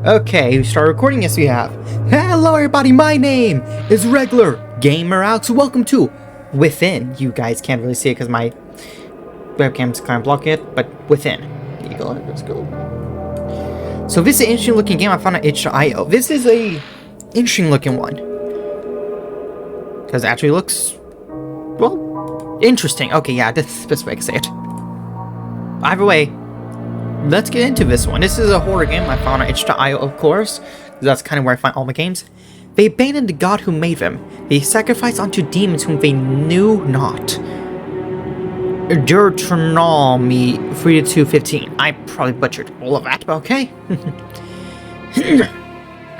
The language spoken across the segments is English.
Okay, we start recording. Yes, we have. Hello, everybody. My name is Regular Gamer Alex. Welcome to Within. You guys can't really see it because my webcam's kind of blocking it, but Within. There you go. Let's go. So this is an interesting looking game I found on itch.io. This is a interesting looking one because it actually looks, well, interesting. Okay, yeah, that's the best way I can say it. Either way, let's get into this one. This is a horror game I found on itch.io, of course. That's kind of where I find all my games. They abandoned the god who made them. They sacrificed unto demons whom they knew not. Deuteronomy 3:2:15. I probably butchered all of that, but okay.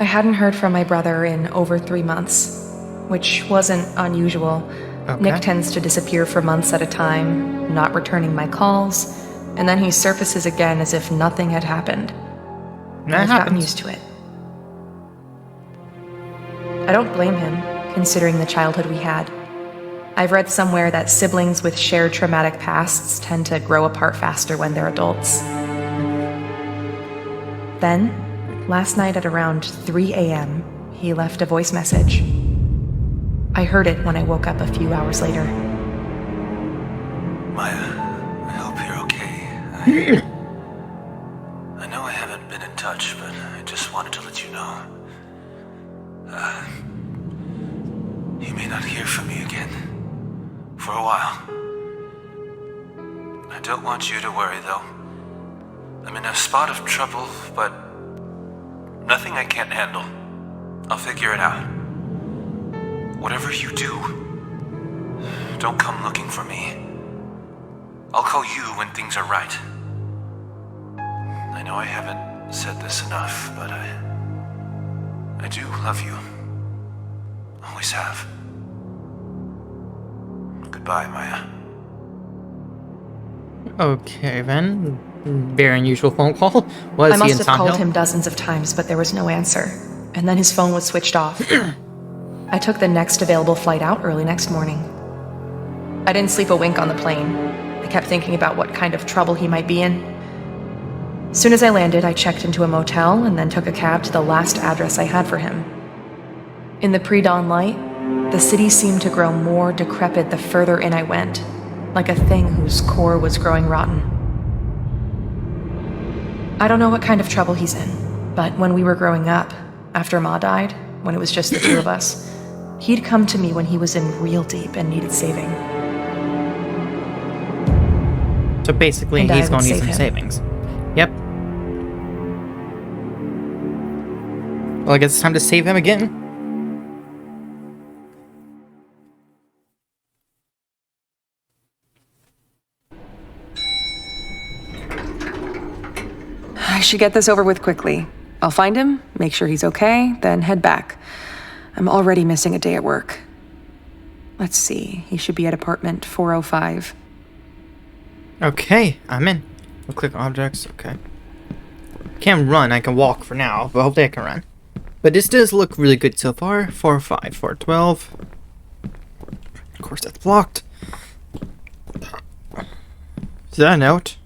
I hadn't heard from my brother in over 3 months, which wasn't unusual. Okay. Nick tends to disappear for months at a time, not returning my calls, and then he surfaces again as if nothing had happened. I've gotten used to it. I don't blame him, considering the childhood we had. I've read somewhere that siblings with shared traumatic pasts tend to grow apart faster when they're adults. Then, last night at around 3 a.m., he left a voice message. I heard it when I woke up a few hours later. Maya, I hope you're okay. I know I haven't been in touch, but I just wanted to let you know. You may not hear from me again. For a while. I don't want you to worry, though. I'm in a spot of trouble, but nothing I can't handle. I'll figure it out. Whatever you do, don't come looking for me. I'll call you when things are right. I know I haven't said this enough, but I do love you. Always have. Goodbye, Maya. Okay, then. Very unusual phone call. Was I he must in have Silent called Hill? him dozens of times, but there was no answer, and then his phone was switched off. I took the next available flight out early next morning. I didn't sleep a wink on the plane. I kept thinking about what kind of trouble he might be in. As soon as I landed, I checked into a motel and then took a cab to the last address I had for him. In the pre-dawn light, the city seemed to grow more decrepit the further in I went, like a thing whose core was growing rotten. I don't know what kind of trouble he's in, but when we were growing up, after Ma died, when it was just the two of us, he'd come to me when he was in real deep and needed saving. So basically, And he's I going would to need save some him. savings. Yep. Well, I guess it's time to save him again. I should get this over with quickly. I'll find him, make sure he's okay, then head back. I'm already missing a day at work. Let's see, he should be at apartment 405. Okay, I'm in. I'll click objects. Okay. Can't run. I can walk for now, but hopefully I can run. But this does look really good so far. 405, 412. Of course, that's blocked. Is that a note?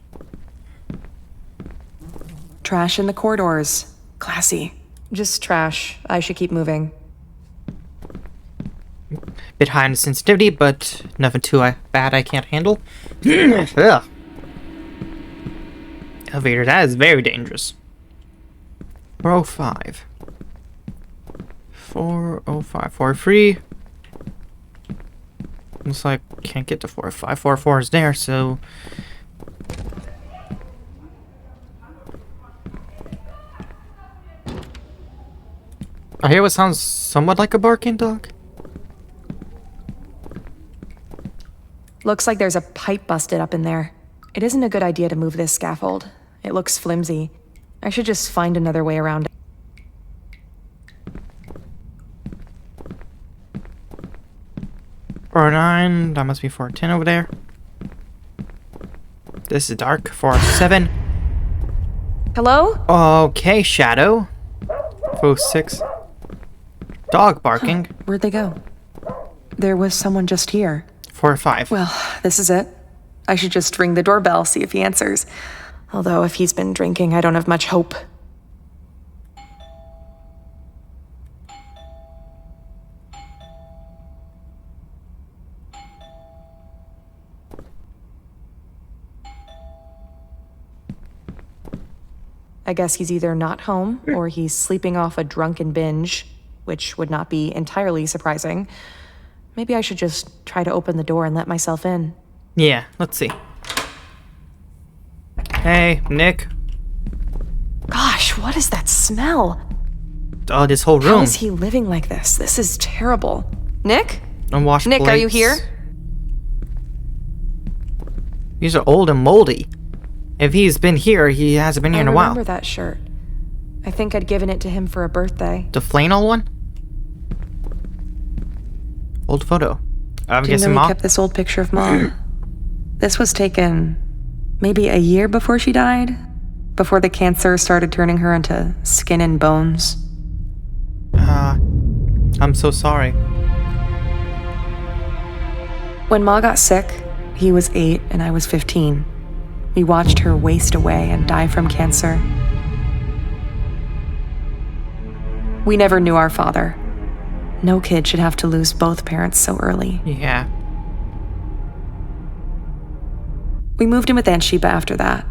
Trash in the corridors. Classy. Just trash. I should keep moving. Bit high on sensitivity, but nothing too bad I can't handle. Ugh. Elevator, that is very dangerous. 405. 405. 43. Looks like can't get to 405. 44 is there, so. I hear what sounds somewhat like a barking dog. Looks like there's a pipe busted up in there. It isn't a good idea to move this scaffold. It looks flimsy. I should just find another way around it. Four nine, that must be 410 over there. This is dark. 407. Hello? Okay, Shadow. 406. Dog barking. Where'd they go? There was someone just here. 405. Well, this is it. I should just ring the doorbell, see if he answers. Although if he's been drinking, I don't have much hope. I guess he's either not home or he's sleeping off a drunken binge, which would not be entirely surprising. Maybe I should just try to open the door and let myself in. Yeah, let's see. Hey, Nick. Gosh, what is that smell? Oh, this whole How room. is he living like this? This is terrible. Nick? Unwashed Nick, are you plates. here? These are old and moldy. If he's been here, he hasn't been here in a I while. remember that shirt. I think I'd given it to him for a birthday. The flannel one? Old photo. I'm Do you guessing know Ma? he kept this old picture of Mom? This was taken maybe a year before she died? Before the cancer started turning her into skin and bones? I'm so sorry. When Ma got sick, he was 8 and I was 15. We watched her waste away and die from cancer. We never knew our father. No kid should have to lose both parents so early. Yeah. We moved in with Aunt Sheba after that.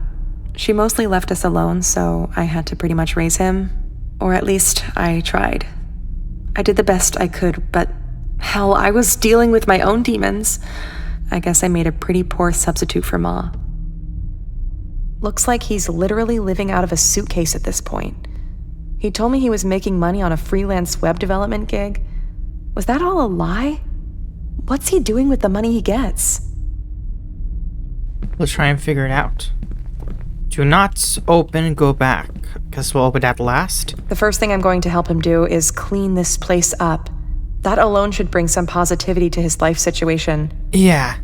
She mostly left us alone, so I had to pretty much raise him. Or at least I tried. I did the best I could, but hell, I was dealing with my own demons. I guess I made a pretty poor substitute for Ma. Looks like he's literally living out of a suitcase at this point. He told me he was making money on a freelance web development gig. Was that all a lie? What's he doing with the money he gets? Let's try and figure it out. Do not open and go back. Guess we'll open that last. The first thing I'm going to help him do is clean this place up. That alone should bring some positivity to his life situation. Yeah.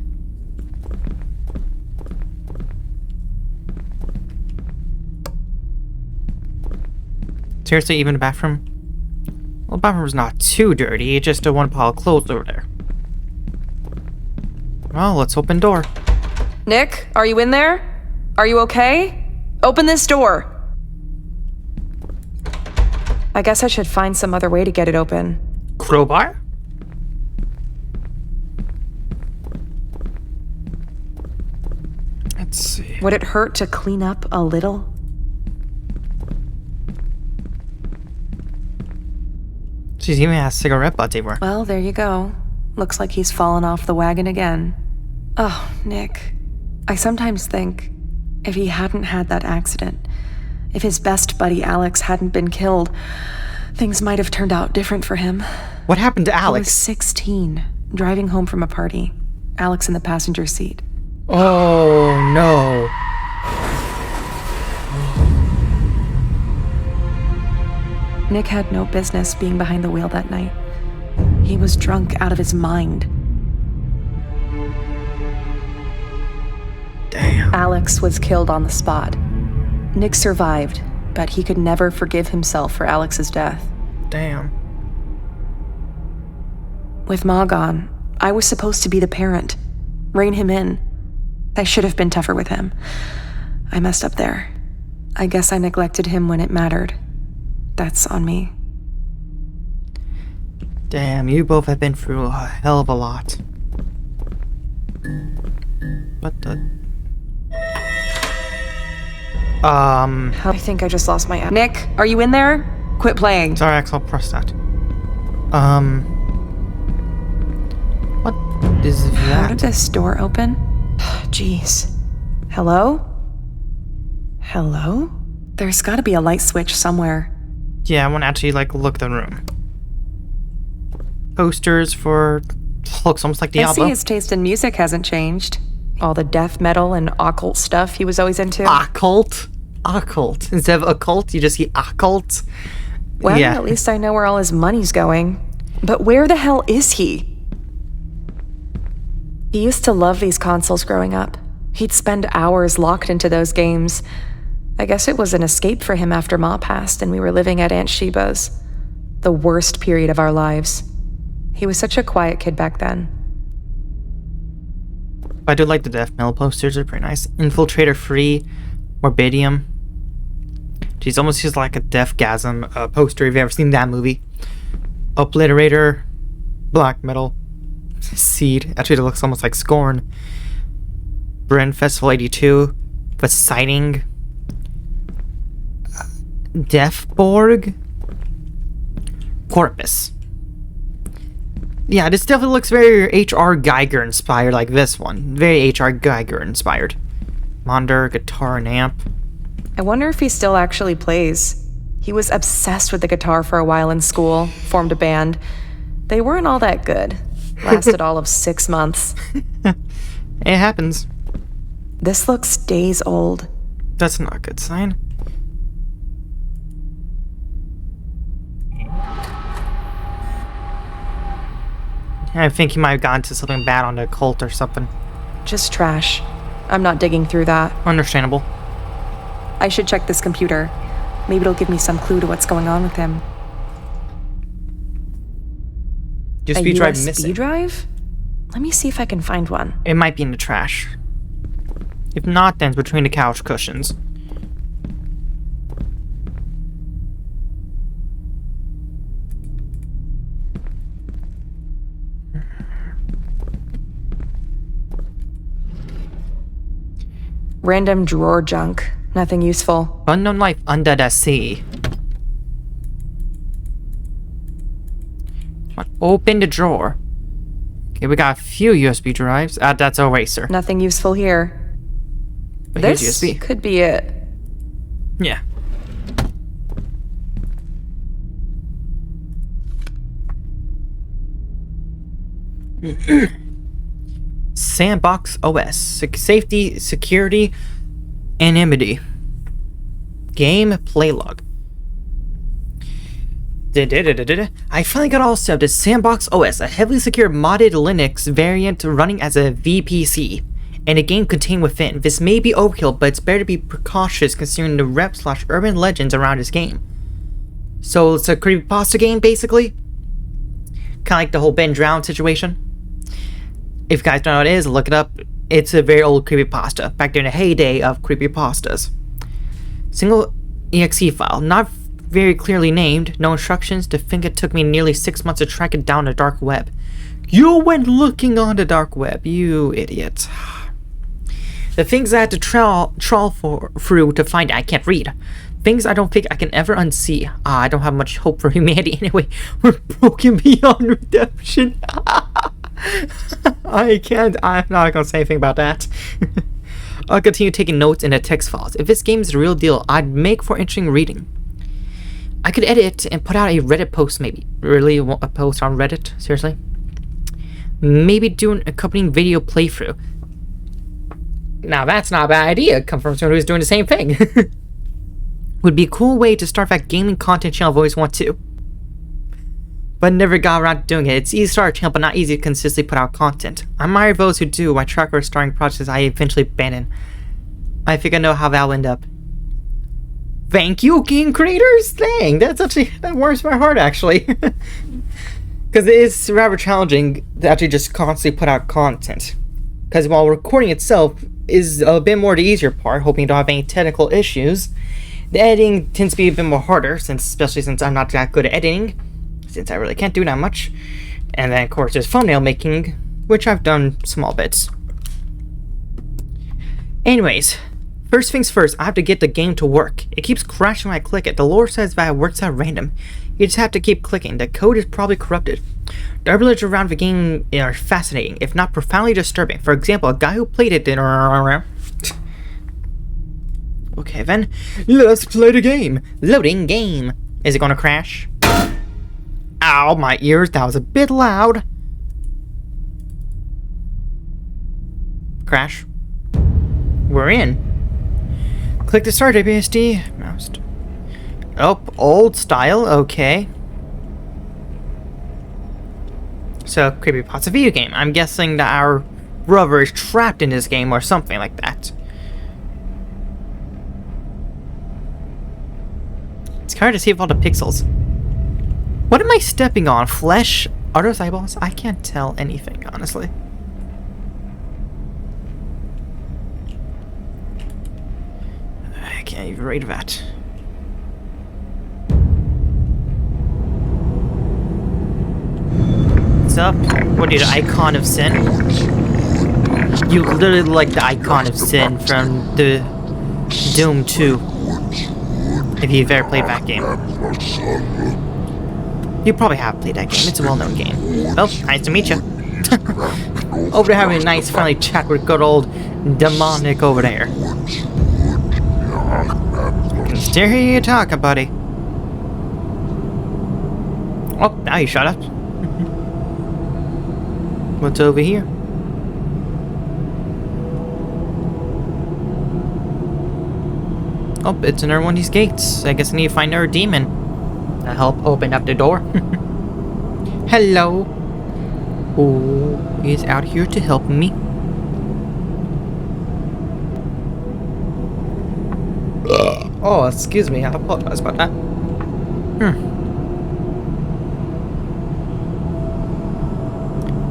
Seriously, even the bathroom? Well, the bathroom's not too dirty, it's just a one pile of clothes over there. Well, let's open door. Nick, are you in there? Are you okay? Open this door. I guess I should find some other way to get it open. Crowbar? Let's see. Would it hurt to clean up a little? She's even has cigarette butts everywhere. Well, there you go. Looks like he's fallen off the wagon again. Oh, Nick. I sometimes think if he hadn't had that accident, if his best buddy Alex hadn't been killed, things might have turned out different for him. What happened to I was Alex? 16, driving home from a party. Alex in the passenger seat. Oh no. Nick had no business being behind the wheel that night. He was drunk out of his mind. Damn. Alex was killed on the spot. Nick survived, but he could never forgive himself for Alex's death. Damn. With Ma gone, I was supposed to be the parent, rein him in. I should have been tougher with him. I messed up there. I guess I neglected him when it mattered. That's on me. Damn, you both have been through a hell of a lot. What the? I think I just lost my... Nick, are you in there? Quit playing. Sorry, Axel, press that. What is How did that? this door open? Jeez. Hello? Hello? There's gotta be a light switch somewhere. Yeah, I want to actually, like, look the room. Posters for... Looks almost like I see Diablo. his taste in music hasn't changed. All the death metal and occult stuff he was always into. Occult? Occult. Instead of occult, you just see occult. Well, yeah. at least I know where all his money's going. But where the hell is he? He used to love these consoles growing up. He'd spend hours locked into those games. I guess it was an escape for him after Ma passed and we were living at Aunt Sheba's. The worst period of our lives. He was such a quiet kid back then. I do like the death metal posters, they're pretty nice. Infiltrator Free, Morbidium. She's almost just like a Deathgasm poster, if you've ever seen that movie. Obliterator, Black Metal, Seed. Actually, it looks almost like Scorn. Bren Festival 82, The Sighting. Defborg Corpus. Yeah, this definitely looks very H.R. Geiger inspired, like this one. Very H.R. Geiger inspired. Monitor, guitar, and amp. I wonder if he still actually plays. He was obsessed with the guitar for a while in school, formed a band. They weren't all that good. Lasted all of 6 months. It happens. This looks days old. That's not a good sign. I think he might have gotten to something bad on the cult or something. Just trash. I'm not digging through that. Understandable. I should check this computer. Maybe it'll give me some clue to what's going on with him. USB drive USB missing. drive? Let me see if I can find one. It might be in the trash. If not, then it's between the couch cushions. Random drawer junk. Nothing useful. Unknown life under the sea. Open the drawer. Okay, we got a few USB drives. That's a eraser. Nothing useful here. But This here's USB. could be it. Yeah. Sandbox OS. Safety, security, anonymity. Game play log. I finally got all set up to Sandbox OS, a heavily secure modded Linux variant running as a VPC, and a game contained within. This may be overkill, but it's better to be precautious considering the rep/urban legends around this game. So it's a creepypasta game, basically? Kinda like the whole Ben Drowned situation. If you guys don't know what it is, look it up. It's a very old creepypasta, back during the heyday of creepypastas. Single exe file, not very clearly named, no instructions. To think it took me nearly 6 months to track it down the dark web. You went looking on the dark web, you idiot. The things I had to trawl through to find it, I can't read. Things I don't think I can ever unsee. I don't have much hope for humanity anyway. We're broken beyond redemption. I'm not gonna say anything about that. I'll continue taking notes in the text files. If this game is the real deal, I'd make for interesting reading. I could edit and put out a Reddit post, maybe. Really? A post on Reddit? Seriously? Maybe do an accompanying video playthrough. Now that's not a bad idea, come from someone who's doing the same thing. Would be a cool way to start that gaming content channel I've always wanted to. But never got around to doing it. It's easy to start a channel, but not easy to consistently put out content. I admire those who do. My track record starting projects I eventually abandon. I think I know how that'll end up. Thank you, game creators! Dang, that warms my heart, actually. Because it is rather challenging to actually just constantly put out content. Because while recording itself is a bit more the easier part, hoping you don't have any technical issues, the editing tends to be a bit more harder, especially since I'm not that good at editing, since I really can't do that much. And then, of course, there's thumbnail making, which I've done small bits. Anyways, first things first, I have to get the game to work. It keeps crashing when I click it. The lore says that it works at random. You just have to keep clicking. The code is probably corrupted. The urban legends around the game are fascinating, if not profoundly disturbing. For example, a guy who played it did... Okay then, let's play the game. Loading game. Is it gonna crash? Ow, my ears, that was a bit loud. Crash. We're in. Click to start WSD. Mouse. Oh, old style, okay. So, creepypasta video game. I'm guessing that our brother is trapped in this game or something like that. It's hard to see with all the pixels. What am I stepping on? Flesh? Are those eyeballs? I can't tell anything, honestly. I can't even read that. What's up? What are you, the icon of sin? You literally look like the icon of sin from the Doom 2. If you've ever played that game. You probably have played that game. It's a well-known game. Well, nice to meet you. Over to having a nice friendly chat with good old Demonic over there. Can still hear you talking, buddy. Oh, now you shut up. What's over here? Oh, it's another one of these gates. I guess I need to find another demon to help open up the door. Hello. Who is out here to help me? Oh, excuse me. I apologize about that.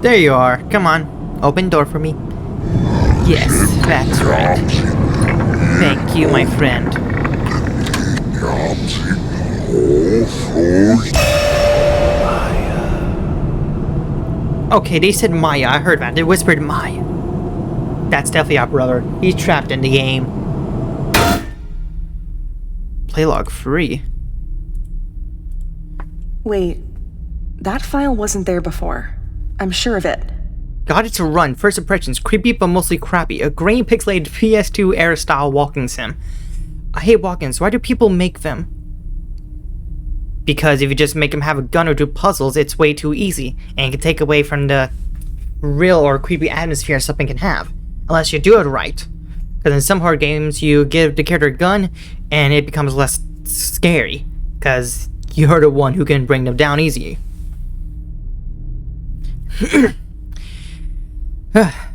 There you are. Come on. Open door for me. Yes, that's right. Thank you, my friend. Okay, they said Maya. I heard that. They whispered Maya. That's definitely our brother. He's trapped in the game. Playlog free. Wait, that file wasn't there before. I'm sure of it. Got it to run. First impressions, creepy but mostly crappy. A grainy pixelated PS2 era style walking sim. I hate walk-ins. Why do people make them? Because if you just make them have a gun or do puzzles, it's way too easy, and it can take away from the real or creepy atmosphere something can have. Unless you do it right. Because in some horror games, you give the character a gun, and it becomes less scary. Because you're the one who can bring them down easy.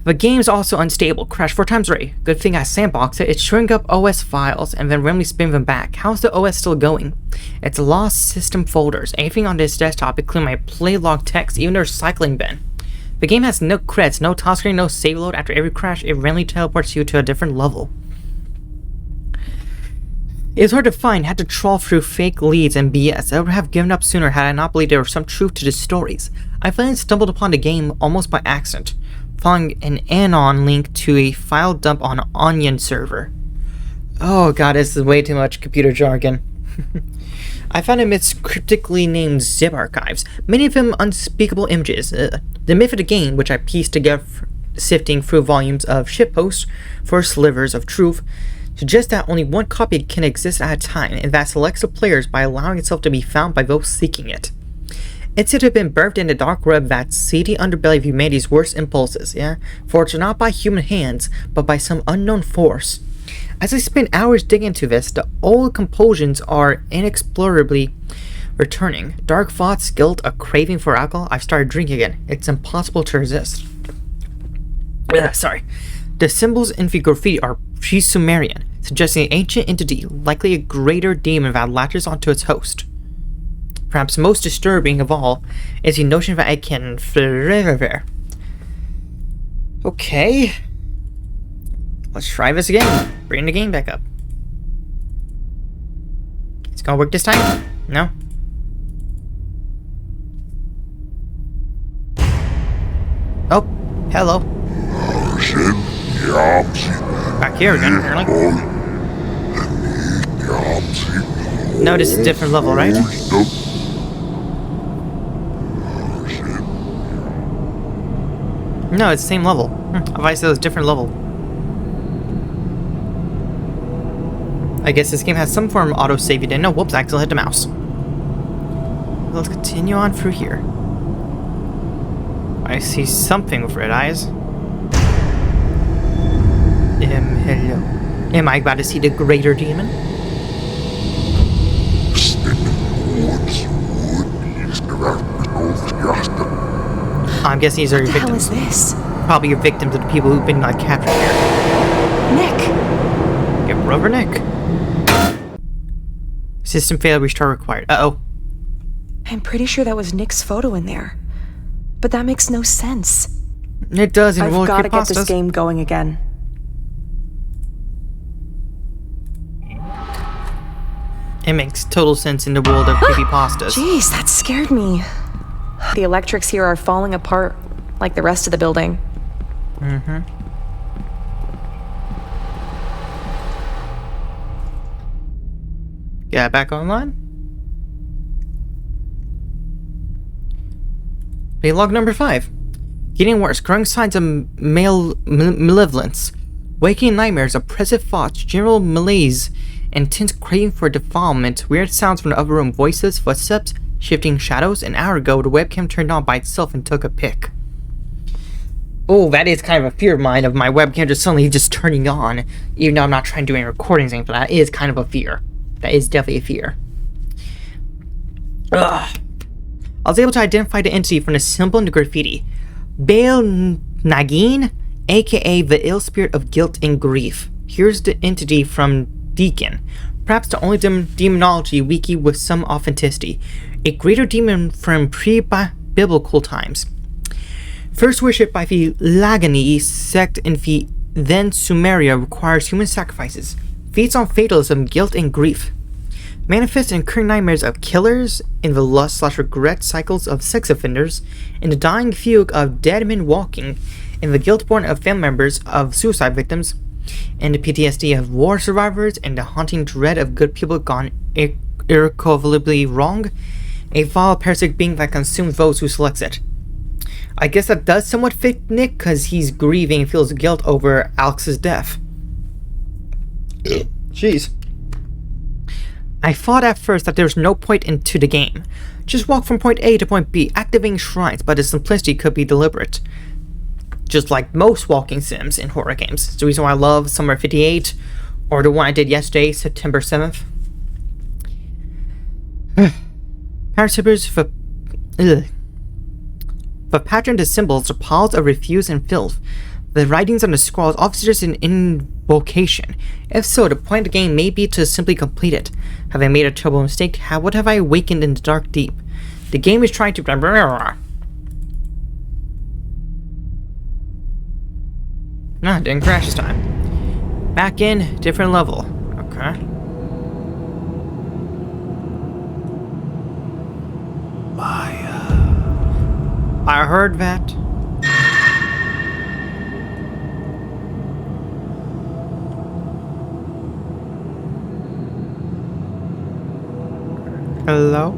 The game's also unstable. Crashed 4 times already. Good thing I sandboxed it. It shrink up OS files and then randomly spin them back. How's the OS still going? It's lost system folders. Anything on this desktop, including my playlog text, even their cycling bin. The game has no creds, no top screen, no save load. After every crash, it randomly teleports you to a different level. It's hard to find, had to trawl through fake leads and BS. I would have given up sooner had I not believed there was some truth to the stories. I finally stumbled upon the game almost by accident, following an anon link to a file dump on Onion server. Oh god, this is way too much computer jargon. I found amidst cryptically named zip archives, many of them unspeakable images. The myth of the game, which I pieced together sifting through volumes of shitposts for slivers of truth, suggests that only one copy can exist at a time, and that selects the players by allowing itself to be found by those seeking it. It's said to have been birthed in the dark web, that seedy underbelly of humanity's worst impulses, yeah? For it's not by human hands, but by some unknown force. As I spent hours digging into this, the old compulsions are inexplorably returning. Dark thoughts, guilt, a craving for alcohol. I've started drinking again. It's impossible to resist. Sorry. The symbols in the graffiti are pre-Sumerian, suggesting an ancient entity, likely a greater demon that latches onto its host. Perhaps most disturbing of all is the notion that it can... Okay. Let's try this again. Bring the game back up. It's gonna work this time? No? Oh, hello. Back here again, apparently. No, this is a different level, right? No, it's the same level. If I said it was a different level. I guess this game has some form of autosave you didn't know. Whoops, I accidentally hit the mouse. Let's continue on through here. I see something with red eyes. Hello. Am I about to see the greater demon? I'm guessing these are your victims. What the hell is this? Probably your victims of the people who've been captured here. Nick! Your brother Nick. System failure, restart required. Uh-oh. I'm pretty sure that was Nick's photo in there. But that makes no sense. It does in I've got to get creepypastas. this game going again. It makes total sense in the world of creepypastas. Jeez, that scared me. The electrics here are falling apart, like the rest of the building. Mm-hmm. Get back online. Okay, log number 5. Getting worse. Growing signs of malevolence. Waking nightmares, oppressive thoughts, general malaise, intense craving for defilement, weird sounds from the other room, voices, footsteps, shifting shadows. An hour ago, the webcam turned on by itself and took a pic. Oh, that is kind of a fear of mine, of my webcam just suddenly just turning on, even though I'm not trying to do any recordings or anything, but that is kind of a fear. That is definitely a fear. Ugh. I was able to identify the entity from the symbol in the graffiti. Baal Nagin, aka the ill spirit of guilt and grief. Here's the entity from Deacon. Perhaps the only demonology wiki with some authenticity. A greater demon from pre-biblical times. First worshipped by the Lagani sect in the then Sumeria, requires human sacrifices. Feeds on fatalism, guilt, and grief. Manifests in recurring nightmares of killers, in the lust/regret cycles of sex offenders, in the dying fugue of dead men walking, in the guilt born of family members of suicide victims, in the PTSD of war survivors, and the haunting dread of good people gone irrecoverably wrong. A vile parasitic being that consumes those who selects it. I guess that does somewhat fit Nick, because he's grieving and feels guilt over Alex's death. Jeez. I thought at first that there's no point into the game. Just walk from point A to point B, activating shrines, but its simplicity could be deliberate. Just like most walking sims in horror games. It's the reason why I love Summer 58, or the one I did yesterday, September 7th. Parasippers for... The pattern to symbols are piles of refuse and filth. The writings on the scrolls obviously just an invocation. If so, the point of the game may be to simply complete it. Have I made a terrible mistake? What have I awakened in the dark deep? The game is trying to... Nah, didn't crash this time. Back in, different level. Okay. I heard that. Hello?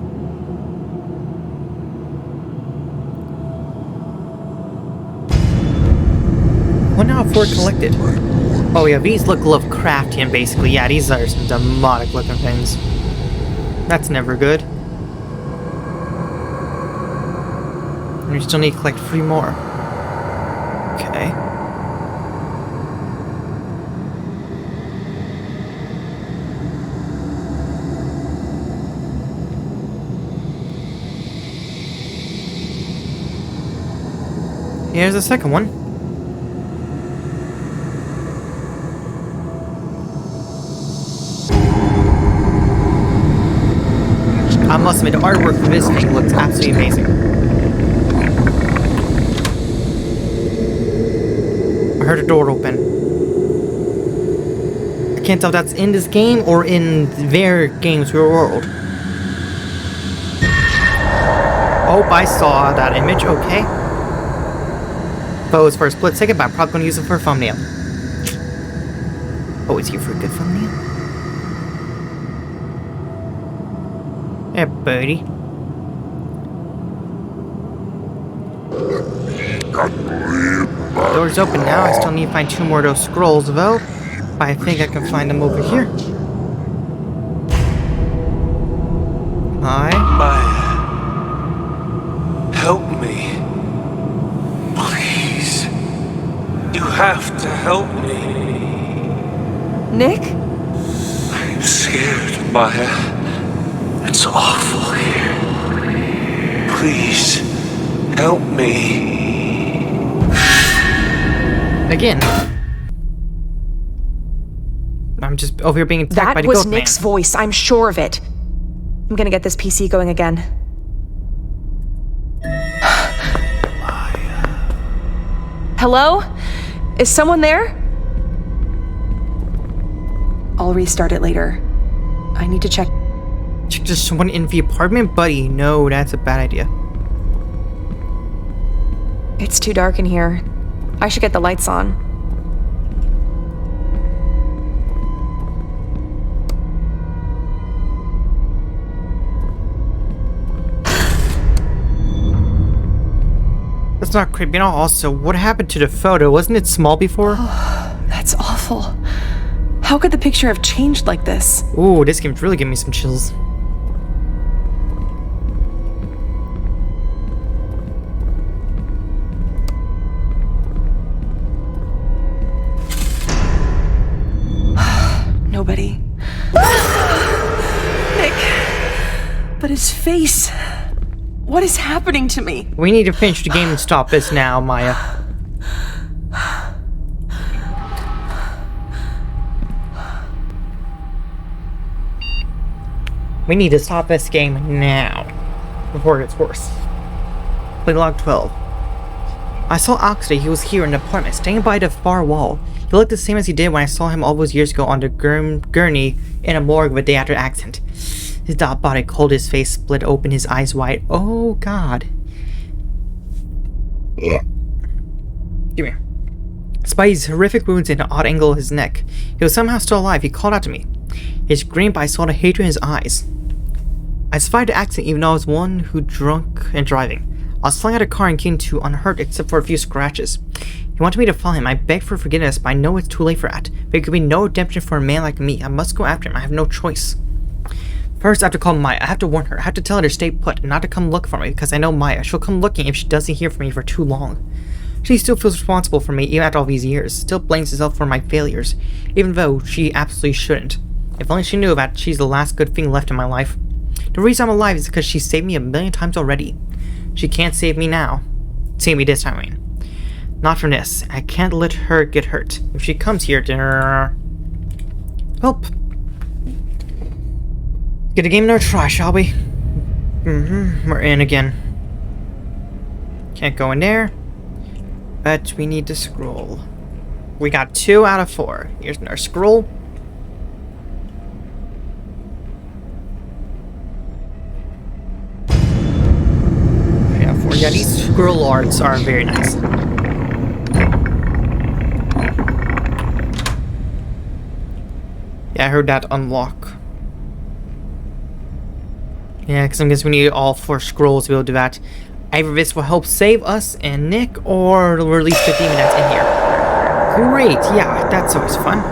1 out of 4 collected. Oh yeah, these look Lovecraftian basically. Yeah, these are some demonic looking things. That's never good. And we still need to collect 3 more. Okay. Here's the second one. I must admit, the artwork for this thing looks absolutely amazing. I heard a door open. I can't tell if that's in this game or in their game's real world. Oh, I saw that image, okay. Pose for a split second, but I'm probably going to use it for a thumbnail. Always here for a good thumbnail. Hey, buddy. Door's open now. I still need to find 2 more of those scrolls, though. But I think I can find them over here. Hi. Maya, help me. Please. You have to help me. Nick? I'm scared, Maya. It's awful here. Please, help me. Again. I'm just over here being attacked by the That was goat Nick's man. voice, I'm sure of it. I'm gonna get this PC going again. Hello? Is someone there? I'll restart it later. I need to check. Just someone in the apartment? Buddy, no, that's a bad idea. It's too dark in here. I should get the lights on. It's not creepy at all. Also, what happened to the photo? Wasn't it small before? That's awful. How could the picture have changed like this? Ooh, this game's really giving me some chills. Nobody. Nick. But his face. What is happening to me? We need to finish the game and stop this now, Maya. We need to stop this game now, before it gets worse. Play log 12. I saw Ox today. He was here in the apartment, standing by the far wall. He looked the same as he did when I saw him all those years ago on the gurney in a morgue the day after the accident. His dot body cold, his face split open, his eyes wide. Oh God. Yeah. Come here. Despite his horrific wounds and an odd angle of his neck, he was somehow still alive. He called out to me. His grin, but I saw the hatred in his eyes. I survived the accident even though I was one who drunk and driving. I was flying out of the car and came to unhurt except for a few scratches. He wanted me to follow him. I begged for forgiveness, but I know it's too late for that. There could be no redemption for a man like me. I must go after him. I have no choice. First, I have to call Maya. I have to warn her. I have to tell her to stay put and not to come look for me because I know Maya. She'll come looking if she doesn't hear from me for too long. She still feels responsible for me even after all these years. Still blames herself for my failures, even though she absolutely shouldn't. If only she knew that she's the last good thing left in my life. The reason I'm alive is because she saved me 1,000,000 times already. She can't save me now. Save me this time, I mean. Not from this. I can't let her get hurt. If she comes here, then... Well... Get a game another try, shall we? We're in again. Can't go in there. But we need to scroll. We got 2 out of 4. Here's our scroll. Yeah, these scroll arts are very nice. Yeah, I heard that unlock. Yeah, because I guess we need all 4 scrolls to be able to do that. Either this will help save us and Nick, or it'll release the demon that's in here. Great, yeah, that's always fun.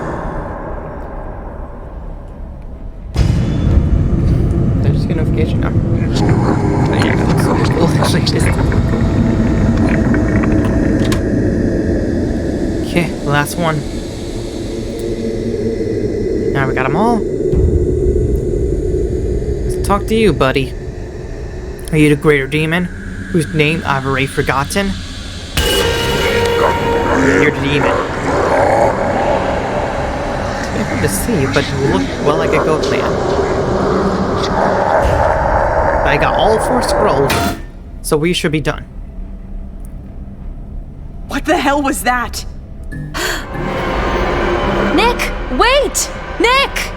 Did I just get a notification now? Oh, yeah, that's so cool. Actually, just... Okay, last one. Now we got them all. Let's talk to you, buddy. Are you the greater demon, whose name I've already forgotten? You're the demon. It's hard to see, but you look well like a goat man. I got all 4 scrolls, so we should be done. What the hell was that? Nick! Wait! Nick!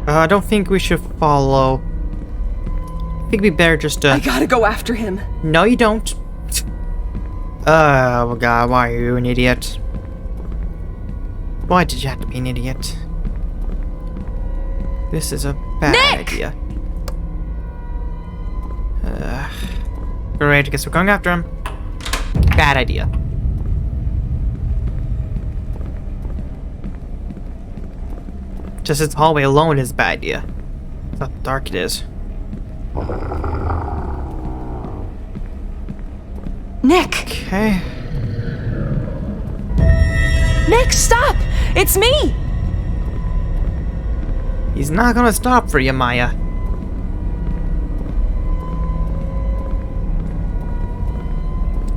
I don't think we should follow. I think it'd be better just to... I gotta go after him. No, you don't. Oh God, why are you an idiot? Why did you have to be an idiot? This is a bad idea. Great, I guess we're going after him. Bad idea. Just this hallway alone is a bad idea. That's how dark it is. Nick! Okay. Nick, stop! It's me! He's not gonna stop for you, Maya.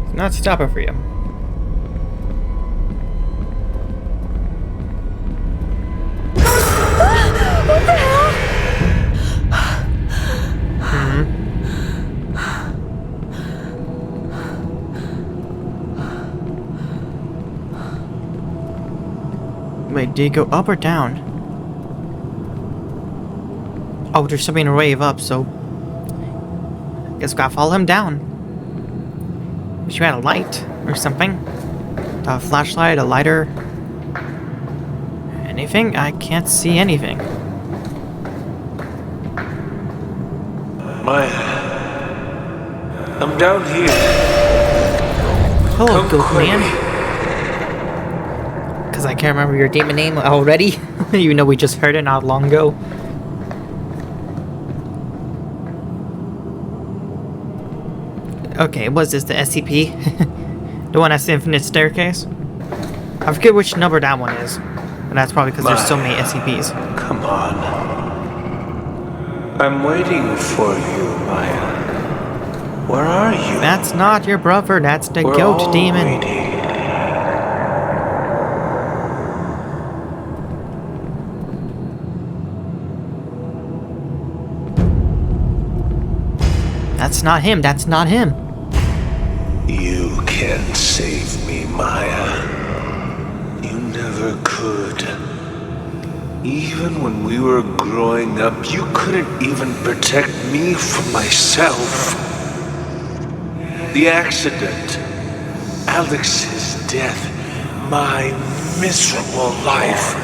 He's not stopping for you. What the hell? Wait, did he go up or down? Oh, there's something in a wave up, so... Guess we gotta follow him down. Wish you had a light or something. A flashlight, a lighter. Anything? I can't see anything. down here. Hello, Come Goat quick. Man. Because I can't remember your demon name already, even though we just heard it not long ago. Okay, was this the SCP? The one that's the infinite staircase? I forget which number that one is. And that's probably because there's so many SCPs. Come on. I'm waiting for you, Maya. Where are you? That's not your brother, that's the We're goat all demon. waiting. That's not him, that's not him. You can't save me, Maya. You never could. Even when we were growing up, you couldn't even protect me from myself. The accident, Alex's death, my miserable life,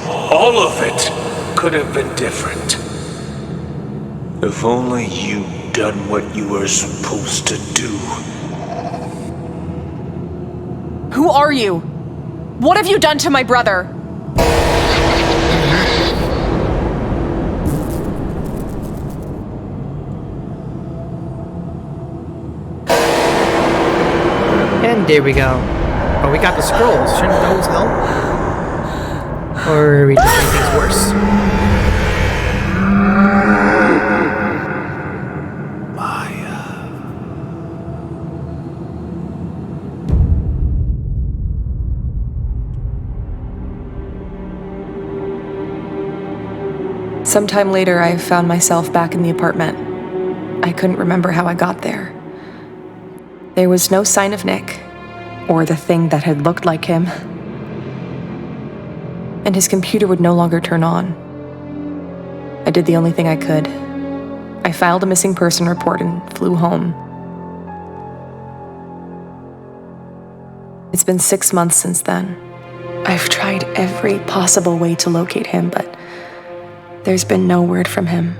all of it could have been different. If only you'd done what you were supposed to do. Who are you? What have you done to my brother? And there we go. But we got the scrolls. Shouldn't those help? Or are we just making things worse? Sometime later, I found myself back in the apartment. I couldn't remember how I got there. There was no sign of Nick, or the thing that had looked like him. And his computer would no longer turn on. I did the only thing I could. I filed a missing person report and flew home. It's been 6 months since then. I've tried every possible way to locate him, but there's been no word from him.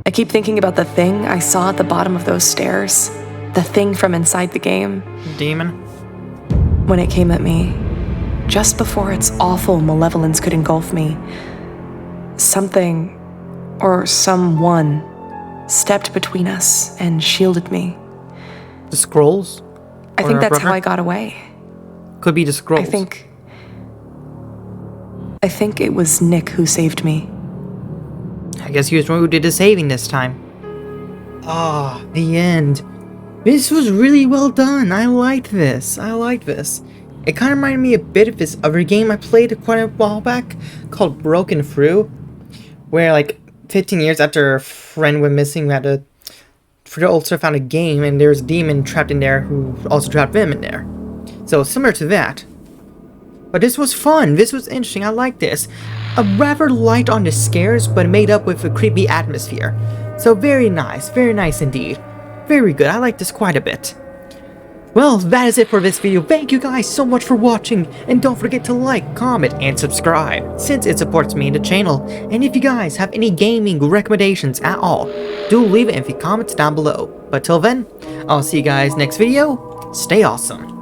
I keep thinking about the thing I saw at the bottom of those stairs. The thing from inside the game. Demon? When it came at me, just before its awful malevolence could engulf me, something, or someone, stepped between us and shielded me. The scrolls? I Or think our that's brother? how I got away. Could be the scrolls. I think it was Nick who saved me. I guess he was the one who did the saving this time. Ah, the end. This was really well done. I liked this. It kind of reminded me a bit of this other game I played quite a while back called Broken Through, where like 15 years after a friend went missing, we had to also found a game and there's a demon trapped in there who also trapped them in there. So similar to that. But this was fun. This was interesting. I like this. A rather light on the scares, but made up with a creepy atmosphere. So very nice indeed. Very good. I like this quite a bit. Well, that is it for this video. Thank you guys so much for watching, and don't forget to like, comment, and subscribe, since it supports me and the channel. And if you guys have any gaming recommendations at all, do leave it in the comments down below. But till then, I'll see you guys next video. Stay awesome.